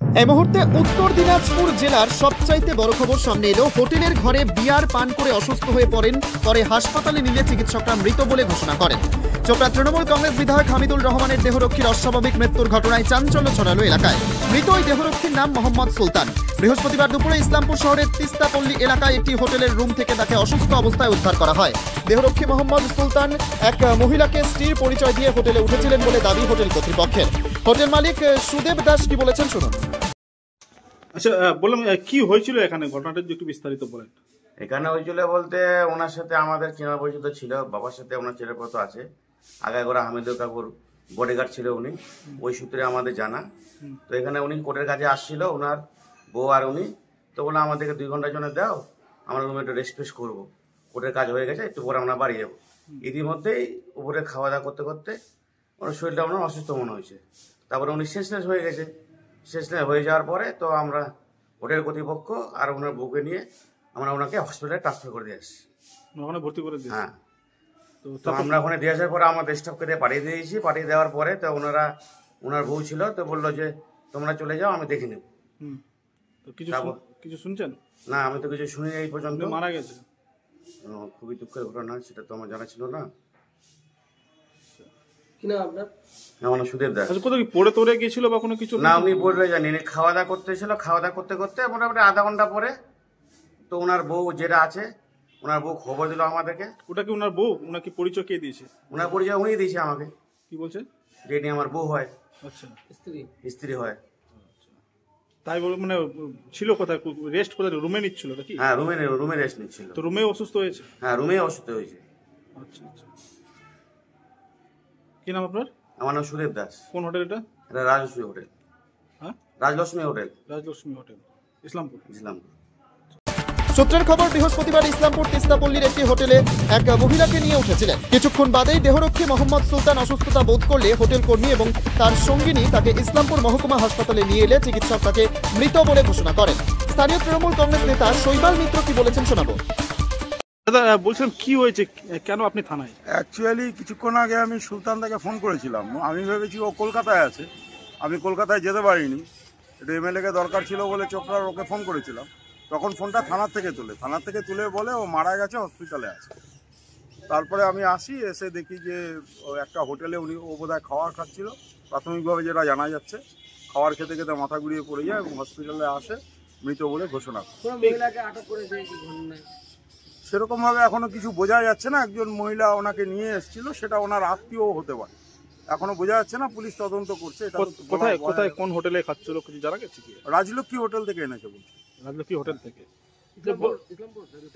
এই মুহূর্তে উত্তর দিনাজপুর জেলার সবচাইতে বড় খবর সামনে এলো। হোটেলের ঘরে বিয়ার পান করে অসুস্থ হয়ে পড়েন, পরে হাসপাতালে নিলে চিকিৎসকরা মৃত বলে ঘোষণা করেন। চোপড়া তৃণমূল কংগ্রেস বিধায়ক হামিদুল রহমানের দেহরক্ষীর অস্বাভাবিক মৃত্যুর ঘটনায় চাঞ্চল্য ছড়ালো এলাকায়। মৃত ওই দেহরক্ষীর নাম মোহাম্মদ সুলতান। বৃহস্পতিবার দুপুরে ইসলামপুর শহরের তিস্তাপল্লী এলাকায় একটি হোটেলের রুম থেকে তাকে অসুস্থ অবস্থায় উদ্ধার করা হয়। দেহরক্ষী মোহাম্মদ সুলতান এক মহিলাকে স্ত্রীর পরিচয় দিয়ে হোটেলে উঠেছিলেন বলে দাবি হোটেল কর্তৃপক্ষের। হোটেল মালিক সুদেব দাস কি বলেছেন শুনুন। আচ্ছা, বললাম কি হয়েছিল এখানে, ঘটনাটা একটু বিস্তারিত বলেন। এখানে হয়েছিল বলতে ওনার সাথে আমাদের চেনা পরিচিত ছিল, বাবার সাথে ওনার ছেলেপত্র আছে। আগাগোড়া হামিদুল কাকুর বডিগার্ড ছিল উনি, ওই সূত্রে আমাদের জানা। তো এখানে উনি কোর্টের কাছে আসছিল, ওনার বউ আর উনি। তো বলে আমাদেরকে 2 ঘন্টার জন্য দাও, আমরা রুমে একটু রেস্ট ফেস্ট করবো, কোর্টের কাজ হয়ে গেছে, একটু পরে আমরা বাড়ি যাবো। ইতিমধ্যেই উপরে খাওয়া দাওয়া করতে করতে ওনার শরীরটা আপনার অসুস্থ মনে হয়েছে। তারপরে উনি শেষলেস হয়ে গেছে। শেষলেস হয়ে যাওয়ার পরে তো আমরা হোটেল কর্তৃপক্ষ আর ওনার বউকে নিয়ে আমরা ওনাকে হসপিটালে ট্রান্সফার করে দিয়ে আসি। ওখানে ভর্তি করে দিয়েছি। হ্যাঁ, তো আমরা ওখানে দিয়ে আসার পরে আমাদের স্টাফকে দিয়ে পাঠিয়ে দিয়েছি। পাঠিয়ে দেওয়ার পরে তো ওনার বউ ছিল, তো বললো যে তোমরা চলে যাও, আমি দেখে নেব। তো কিছু শুনছেন? না, আমি তো কিছু শুনি এই পর্যন্ত। মারা গেছে? খুবই দুঃখের ঘটনা, সেটা তো আমার জানা ছিল না। আমার সুদেব দাস। আচ্ছা, কোথাও কি পড়ে তোরে গিয়েছিল বা কোনো কিছু? না, উনি পড়ে জানি খাওয়া দাওয়া করতে ছিল। খাওয়া দাওয়া করতে করতে মোটামুটি আধা ঘন্টা পরে তো ওনার বউ যেটা আছে, ওনার বউ খবর দিল আমাদেরকে। ওটা কি ওনার বউ? ওনাকে পরিচয় কে দিয়েছে? ওনার পরিচয় উনি দিয়েছে আমাকে। কি বলছে? যে নিয়ে আমার বউ হয়। আচ্ছা, স্ত্রী হয়। তাই বলে মানে ছিল কোথায়, রেস্ট কোথায়, রুমে নিচ্ছিল নাকি? হ্যাঁ, রুমে রেস্ট নিচ্ছিল। তো রুমে অসুস্থ হয়েছে? হ্যাঁ, রুমে অসুস্থ হয়েছে। আচ্ছা আচ্ছা। কি নাম আপনার? আমার নাম সুদেব দাস। কোন হোটেল এটা? এটা রাজলক্ষ্মী হোটেল। হ্যাঁ, রাজলক্ষ্মী হোটেল। রাজলক্ষ্মী হোটেল, ইসলামপুর। সূত্রের খবর, বৃহস্পতিবার ইসলামপুর তিস্তাপল্লীর একটি হোটেলে এক মহিলাকে নিয়ে উঠেছিলেন। কিছুক্ষণ বাদেই দেহরক্ষী মোহাম্মদ সুলতান অসুস্থতা বোধ করলে হোটেল কর্মী এবং তার সঙ্গিনী তাকে ইসলামপুর মহকুমা হাসপাতালে নিয়ে এলে চিকিৎসক তাকে মৃত বলে ঘোষণা করেন। স্থানীয় তৃণমূল কংগ্রেস নেতা শৈবাল মিত্র কি বলেছেন শোনাবো। দাদা, বলছিলাম কি হয়েছে, কেন আপনি থানায়? অ্যাকচুয়ালি কিছুক্ষণ আগে আমি সুলতানদাকে ফোন করেছিলাম। আমি ভেবেছি ও কলকাতায় আছে, আমি কলকাতায় যেতে পারিনি, একটু এমএলএকে দরকার ছিল বলে চোপড়ার ওকে ফোন করেছিলাম। তখন ফোনটা থানার থেকে তুলে বলে ও মারা গেছে, হসপিটালে আছে। তারপরে আমি আসি, এসে দেখি যে একটা হোটেলে ও বোধহয় খাওয়ার খাচ্ছিল, প্রাথমিকভাবে যেটা জানা যাচ্ছে। খাওয়ার খেতে খেতে মাথা ঘুরিয়ে পড়ে যায় এবং হসপিটালে আসে, মৃত বলে ঘোষণা করে। সেরকমভাবে এখনো কিছু বোঝা যাচ্ছে না। একজন মহিলা ওনাকে নিয়ে এসেছিল, সেটা ওনার আত্মীয় হতে পারে, এখনো বোঝা যাচ্ছে না। পুলিশ তদন্ত করছে। কোথায় কোন হোটেলে খাচ্ছিল কিছু জানা গেছে কি? রাজলক্ষ্মী হোটেল থেকে এনেছে বলছে। রাজলক্ষ্মী হোটেল থেকে,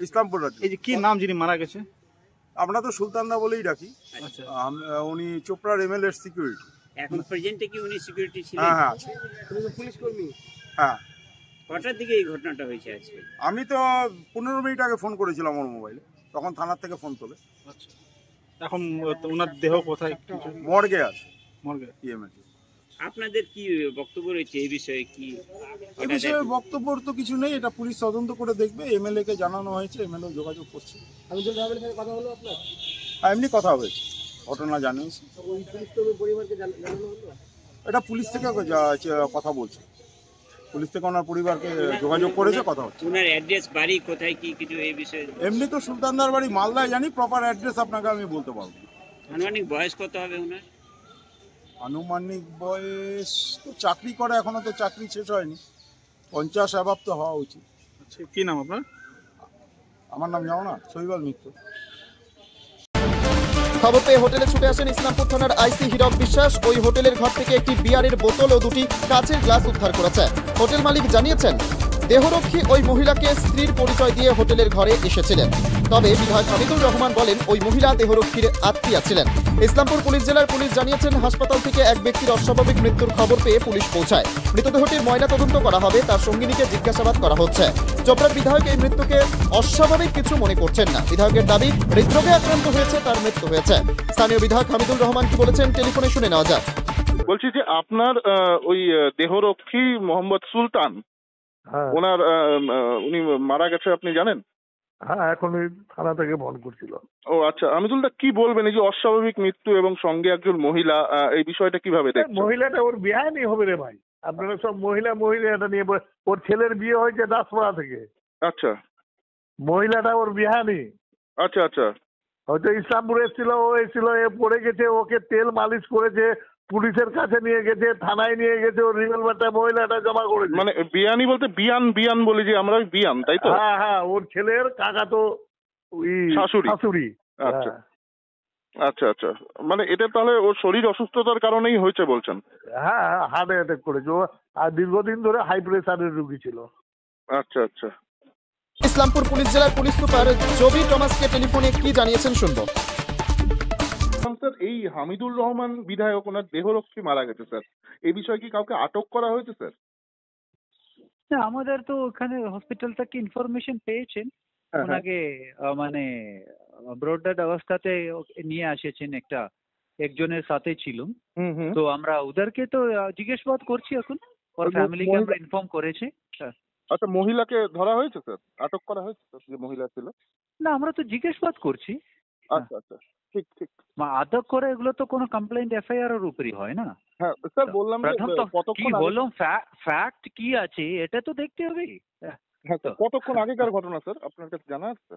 ইসলামপুর। এই যে কি নাম যিনি মারা গেছে? আমরা তো সুলতানদা বলেই ডাকি। আচ্ছা, উনি চোপড়ার এমএলএ সিকিউরিটি। এখন প্রেজেন্টে কি উনি সিকিউরিটি ছিলেন? হ্যাঁ হ্যাঁ, পুলিশ কর্মী। হ্যাঁ। কটার দিকে এই ঘটনাটা হয়েছে আজকে? আমি তো 15 মিনিট আগে ফোন করেছিলাম ওর মোবাইলে, তখন থানার থেকে ফোন তোলে। আচ্ছা, এখন ওনার দেহ কোথায়? মর্গে আছে। মর্গে? আপনাদের কি বক্তব্য রয়েছে এই বিষয়ে? এই বিষয়ে বক্তব্য তো কিছু নেই, এটা পুলিশ তদন্ত করে দেখবে। এমএলএ কে জানানো হয়েছে, এমএলএ যোগাযোগ করছে। কথা হলো আপনার? এমনি কথা হয়েছে, ঘটনা জানিয়েছি। এটা পুলিশ থেকে কথা বলছে, পুলিশ থেকে ওনার পরিবারকে যোগাযোগ করেছে, কথা হচ্ছে। ওনার অ্যাড্রেস, বাড়ি কোথায়, কি কিছু এই বিষয়ে? এমনি তো সুলতানদার বাড়ি মালদায়, জানি প্রপার অ্যাড্রেস আপনাকে আমি বলতে পারবো। আনুমানিক বয়স কত হবে ওনার? আনুমানিক বয়স তো, চাকরি করে, এখনো তো চাকরি শেষ হয়নি, 50 অ্যাবাব তো হওয়া উচিত। আচ্ছা, কি নাম আপনার? আমার নাম জানো না, শৈবাল মিত্র। খবর পেয়ে হোটেলে ছুটে আসেন ইসলামপুর থানার আইসি হীরক বিশ্বাস। ওই হোটেলের ঘর থেকে একটি বিয়ারের বোতল ও 2টি কাচের গ্লাস উদ্ধার করেছে। হোটেল মালিক জানিয়েছেন, দেহরক্ষী ওই মহিলাকে স্ত্রীর পরিচয় দিয়ে হোটেলের ঘরে এসেছিলেন। তবে বিধায়ক হামিদুল রহমান বলেন, ওই মহিলা দেহরক্ষীর আত্মীয়া ছিলেন। ইসলামপুর পুলিশ জেলার পুলিশ জানিয়েছেন, হাসপাতাল থেকে এক ব্যক্তির অস্বাভাবিক মৃত্যুর খবর পেয়ে পুলিশ পৌঁছায়। মৃতদেহটির ময়না তদন্ত করা হবে, তার সঙ্গিনীকে জিজ্ঞাসাবাদ করা হচ্ছে। চোপড়ার বিধায়ক এই মৃত্যুকে অস্বাভাবিক কিছু মনে করছেন না। বিধায়কের দাবি, হৃদরোগে আক্রান্ত হয়েছে, তার মৃত্যু হয়েছে। স্থানীয় বিধায়ক হামিদুল রহমান কি বলেছেন টেলিফোনে শুনে নেওয়া যাক। বলছি যে আপনার ওই দেহরক্ষী মোহাম্মদ সুলতান, ওনার উনি মারা গেছে, আপনি জানেন? হ্যাঁ, এখন ওই থানা থেকে ফোন করছিল। ও আচ্ছা, আমিদুলদা কি বলবেন এই যে অস্বাভাবিক মৃত্যু এবং সঙ্গে একজন মহিলা, এই বিষয়টা কিভাবে দেখছেন? মহিলাটা ওর বেআইনি হবে রে ভাই। আপনারা সব মহিলা এটা নিয়ে ওর ছেলের বিয়ে হয়েছে দাসপাড়া থেকে। আচ্ছা মহিলাটা ওর বিহানি। আচ্ছা আচ্ছা হয়তো ইসলামপুর এসেছিল, ও এসেছিল, এ পড়ে গেছে, ওকে তেল মালিশ করেছে, পুলিশের কাছে নিয়ে গেছে, থানায় নিয়ে গেছে, ওর রিভলভারটা মহিলাটা জমা করেছে। মানে বিয়ানি বলতে বিয়ান বলি যে আমরা, বিয়ান তাই তো? হ্যাঁ, ওর ছেলের কাকাতো শাশুড়ি। আচ্ছা আচ্ছা আচ্ছা, মানে এটা তাহলে ওর শরীর অসুস্থতার কারণেই হয়েছে বলছেন? হ্যাঁ, হার্ট অ্যাটাক করেছে ও, আর দীর্ঘদিন ধরে হাই প্রেসারের রোগী ছিল। আচ্ছা আচ্ছা। ইসলামপুর পুলিশ জেলার পুলিশ সুপার জবি টমাসকে টেলিফোনে কি জানিয়েছেন শুনবো। স্যার, এই হামিদুর রহমান বিধায়ক, ওনার দেহরক্ষী মারা গেছে স্যার, এই বিষয়ে কি কাউকে আটক করা হয়েছে স্যার? আমাদের তো ওখানে হসপিটাল থেকে ইনফরমেশন পেয়েছেন, ওনাকে মানে ব্রডডেড অবস্থাতে নিয়ে আসেছেন, একজনের সাথে ছিল। তো আমরা ওদেরকে তো জিজ্ঞাসাবাদ করছি এখন, ওর ফ্যামিলিকে আমরা ইনফর্ম করেছি। আচ্ছা, মহিলাকে ধরা হয়েছে স্যার, আটক করা হয়েছে স্যার যে মহিলা ছিল? না, আমরা তো জিজ্ঞাসাবাদ করছি। আচ্ছা আচ্ছা, ঠিক ঠিক। আটক করে এগুলো তো কোনো কমপ্লেন্ট এফআইআর এর উপরই হয় না। হ্যাঁ স্যার, বললাম কি বললাম, ফ্যাক্ট কি আছে এটা তো দেখতে হবে। হ্যাঁ, কতক্ষণ আগেকার ঘটনা স্যার, আপনার কাছে জানা আছে?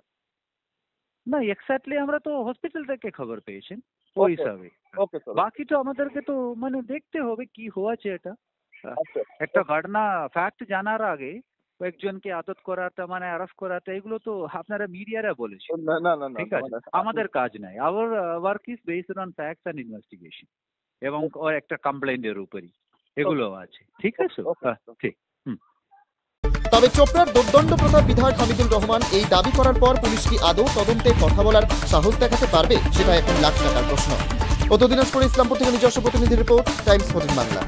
না, এক্স্যাক্টলি আমরা তো হসপিটাল থেকে খবর পেয়েছেন ওই হিসাবে। ওকে স্যার, বাকি তো আমাদেরকে তো মানে দেখতে হবে কি হয়েছে এটা। একটা ঘটনা ফ্যাক্ট জানার আগে একজনকে আদত করাটা, মানে অ্যারেস্ট করাটা, এগুলো তো আপনারা মিডিয়ারা বলেছে। ঠিক আছে, আমাদের কাজ নাই। Our work is based on facts and investigation, এবং ওর একটা কমপ্লেন্টের উপরই এগুলো আছে। ঠিক আছে, ঠিক। তবে চোপড়ার দুর্দণ্ড প্রতাপ বিধায়ক হামিদুর রহমান এই দাবি করার পর পুলিশ কি আদৌ তদন্তে কথা বলার সাহস দেখাতে পারবে, সেটা এখন লাখ টাকার প্রশ্ন। উত্তর দিনাজপুর ইসলামপুর থেকে নিজস্ব প্রতিনিধি report, Times 14 Bangla.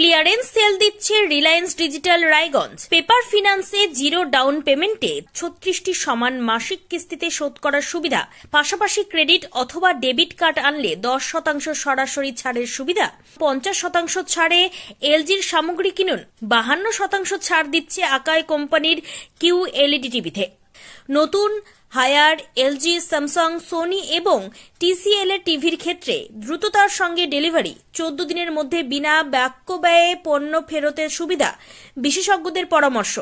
Clearance sale দিচ্ছে রিলায়েন্স ডিজিটাল রায়গঞ্জ। পেপার ফিন্যান্সে জিরো ডাউন পেমেন্টে 36টি সমান মাসিক কিস্তিতে শোধ করার সুবিধা, পাশাপাশি ক্রেডিট অথবা ডেবিট কার্ড আনলে 10% সরাসরি ছাড়ের সুবিধা, 50% ছাড়ে এলজির সামগ্রী কিনুন, 52% ছাড় দিচ্ছে আকাই কোম্পানির QLED টিভিতে। নতুন হায়ার এলজি, স্যামসাং, সোনি এবং TCL এর টিভির ক্ষেত্রে দ্রুততার সঙ্গে ডেলিভারি, 14 দিনের মধ্যে বিনা বাক্য ব্যয়ে পণ্য ফেরতের সুবিধা, বিশেষজ্ঞদের পরামর্শ।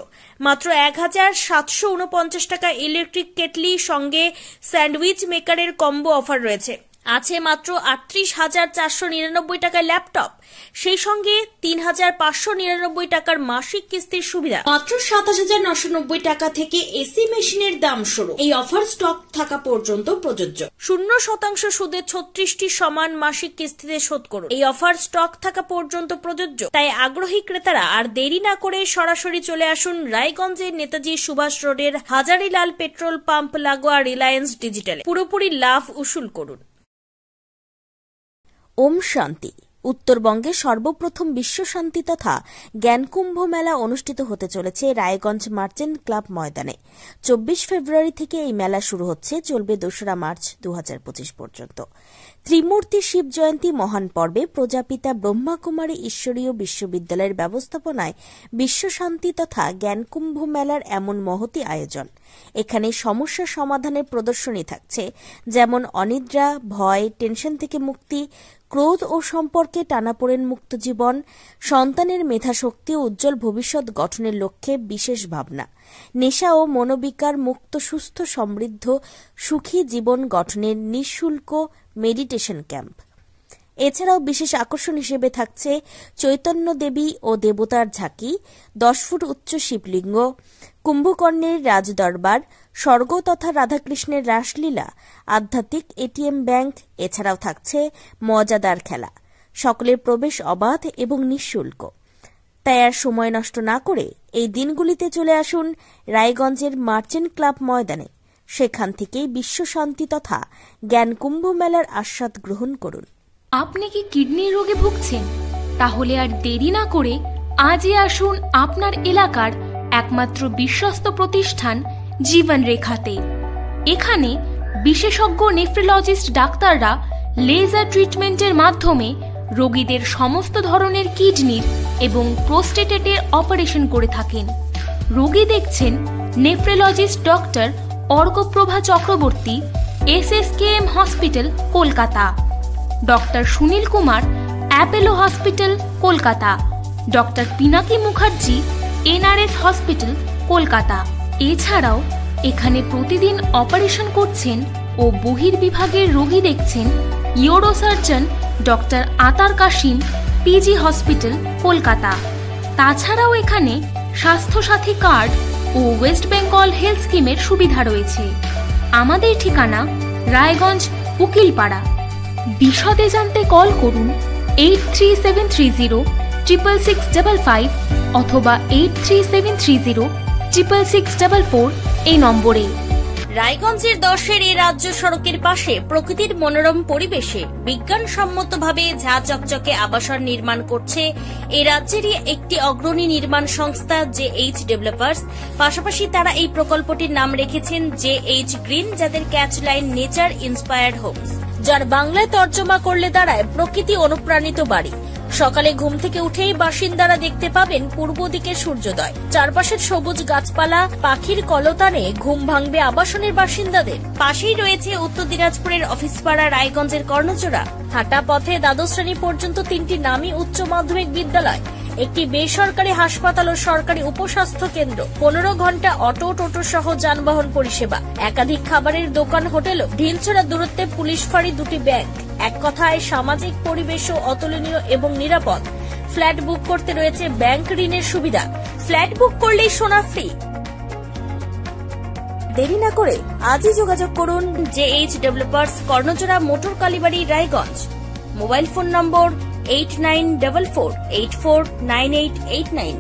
মাত্র 1749 টাকা ইলেকট্রিক কেটলি সঙ্গে স্যান্ডউইচ মেকারের কম্বো অফার রয়েছে। আছে মাত্র 38,499 টাকার ল্যাপটপ, সেই সঙ্গে 3,599 টাকার মাসিক কিস্তির সুবিধা। মাত্র 27,990 টাকা থেকে এসি মেশিনের দাম শুরু। এই অফার স্টক থাকা পর্যন্ত প্রযোজ্য। 0% সুদে 36টি সমান মাসিক কিস্তিতে শোধ করুন। এই অফার স্টক থাকা পর্যন্ত প্রযোজ্য। তাই আগ্রহী ক্রেতারা আর দেরি না করে সরাসরি চলে আসুন রায়গঞ্জের নেতাজি সুভাষ রোডের হাজারিলাল পেট্রোল পাম্প লাগোয়া রিলায়েন্স ডিজিটালে। পুরোপুরি লাভ উসুল করুন। ওম শান্তি। উত্তরবঙ্গে সর্বপ্রথম বিশ্ব শান্তি তথা জ্ঞানকুম্ভ মেলা অনুষ্ঠিত হতে চলেছে রায়গঞ্জ মার্চেন্ট ক্লাব ময়দানে। 24 ফেব্রুয়ারি থেকে এই মেলা শুরু হচ্ছে, চলবে 2রা মার্চ 2025 পর্যন্ত। ত্রিমূর্তি শিব জয়ন্তী মহান পর্বে প্রজাপিতা ব্রহ্মাকুমারী ঈশ্বরীয় বিশ্ববিদ্যালয়ের ব্যবস্থাপনায় বিশ্ব শান্তি তথা জ্ঞানকুম্ভ মেলার এমন মহতি আয়োজন। এখানে সমস্যা সমাধানের প্রদর্শনী থাকছে, যেমন অনিদ্রা, ভয়, টেনশন থেকে মুক্তি, ক্রোধ ও সম্পর্কে টানাপোড়েন মুক্ত জীবন, সন্তানের মেধাশক্তি ও উজ্জ্বল ভবিষ্যৎ গঠনের লক্ষ্যে বিশেষ ভাবনা, নেশা ও মনোবিকার মুক্ত সুস্থ সমৃদ্ধ সুখী জীবন গঠনের নিঃশুল্ক মেডিটেশন ক্যাম্প। এছাড়াও বিশেষ আকর্ষণ হিসেবে থাকছে চৈতন্য দেবী ও দেবতার ঝাঁকি, 10 ফুট উচ্চ শিবলিঙ্গ, কুম্ভকর্ণের রাজদরবার, স্বর্গ তথা রাধাকৃষ্ণের রাসলীলা, আধ্যাত্মিক এটিএম ব্যাংক। এছাড়াও থাকছে মজাদার খেলা। সকলের প্রবেশ অবাধ এবং নিঃশুল্ক। তাই আর সময় নষ্ট না করে এই দিনগুলিতে চলে আসুন রায়গঞ্জের মার্চেন্ট ক্লাব ময়দানে। সেখান থেকেই বিশ্ব শান্তি তথা জ্ঞানকুম্ভ মেলার আস্বাদ গ্রহণ করুন। আপনি কি কিডনির রোগে ভুগছেন? তাহলে আর দেরি না করে আজই আসুন আপনার এলাকার একমাত্র বিশ্বস্ত প্রতিষ্ঠান জীবন রেখাতে। এখানে বিশেষজ্ঞ নেফ্রোলজিস্ট ডাক্তাররা লেজার ট্রিটমেন্টের মাধ্যমে রোগীদের সমস্ত ধরনের কিডনির এবং প্রোস্টেটের অপারেশন করে থাকেন। রোগী দেখছেন nephrologist doctor Arkaprava Chakraborty, SSKM hospital, Kolkata. Doctor Sunil Kumar, Apollo hospital, Kolkata. Doctor Pinaki Mukherjee, NRS hospital, Kolkata. এছাড়াও এখানে প্রতিদিন অপারেশন করছেন ও বহির্বিভাগের রোগী দেখছেন ইউরোসার্জন ডক্টর আতার কাশিম, PG হসপিটাল, কলকাতা। তাছাড়াও এখানে স্বাস্থ্যসাথী কার্ড ও ওয়েস্ট বেঙ্গল হেলথ স্কিমের সুবিধা রয়েছে। আমাদের ঠিকানা রায়গঞ্জ, উকিলপাড়া। বিশদে জানতে কল করুন 8373066655 অথবা 8373066644 এই নম্বরে। রায়গঞ্জের 10-এর এই রাজ্য সড়কের পাশে প্রকৃতির মনোরম পরিবেশে বিজ্ঞানসম্মতভাবে ঝা চকচকে আবাসন নির্মাণ করছে এই রাজ্যেরই একটি অগ্রণী নির্মাণ সংস্থা JH ডেভেলপার্স। পাশাপাশি তারা এই প্রকল্পটির নাম রেখেছেন JH গ্রিন, যাদের ক্যাচলাইন নেচার ইন্সপায়ার্ড হোমস, যার বাংলায় তর্জমা করলে দাঁড়ায় প্রকৃতি অনুপ্রাণিত বাড়ি। সকালে ঘুম থেকে উঠেই বাসিন্দারা দেখতে পাবেন পূর্ব দিকে সূর্যোদয়। চারপাশের সবুজ গাছপালা, পাখির কলতানে ঘুম ভাঙবে আবাসনের বাসিন্দাদের। পাশেই রয়েছে উত্তর দিনাজপুরের অফিসপাড়া রায়গঞ্জের কর্ণচূড়া। হাঁটা পথে দ্বাদশ শ্রেণী পর্যন্ত 3টি নামী উচ্চ মাধ্যমিক বিদ্যালয়, একটি বেসরকারি হাসপাতাল ও সরকারি উপস্বাস্থ্য কেন্দ্র, 15 ঘন্টা অটো, টোটো সহ যানবাহন পরিষেবা, একাধিক খাবারের দোকান, হোটেলও, ঢিলছড়া দূরত্বে পুলিশ ফাঁড়ি, 2টি ব্যাংক। এক কথায় সামাজিক পরিবেশও অতুলনীয় এবং নিরাপদ। ফ্ল্যাট বুক করতে রয়েছে ব্যাংক ঋণের সুবিধা। ফ্ল্যাট বুক করলেই সোনা ফ্রি। দেরি না করে আজই যোগাযোগ করুন JH developers, Karnachura, motor Kalibari, Raiganj. Mobile phone number 8944849889।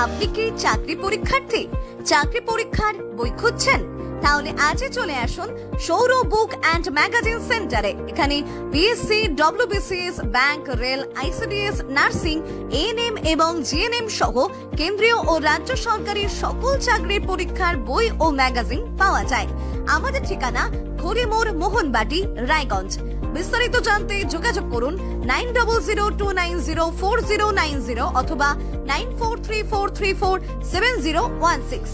আপনি কি চাকরি পরীক্ষার্থী? চাকরি পরীক্ষার বই খুঁজছেন? তাহলে আজই চলে আসুন সৌর বুক অ্যান্ড ম্যাগাজিন সেন্টারে। এখানে BSc, WBCS, bank, rail, ICDS, nursing, ANM এবং GNM সহ কেন্দ্রীয় ও রাজ্য সরকারের সকল চাকরির পরীক্ষার বই ও ম্যাগাজিন পাওয়া যায়। আমাদের ঠিকানা খড়িমোড়, মোহনবাটি, রায়গঞ্জ। বিস্তারিত জানতে যোগাযোগ করুন 9002904090 অথবা 9434347016।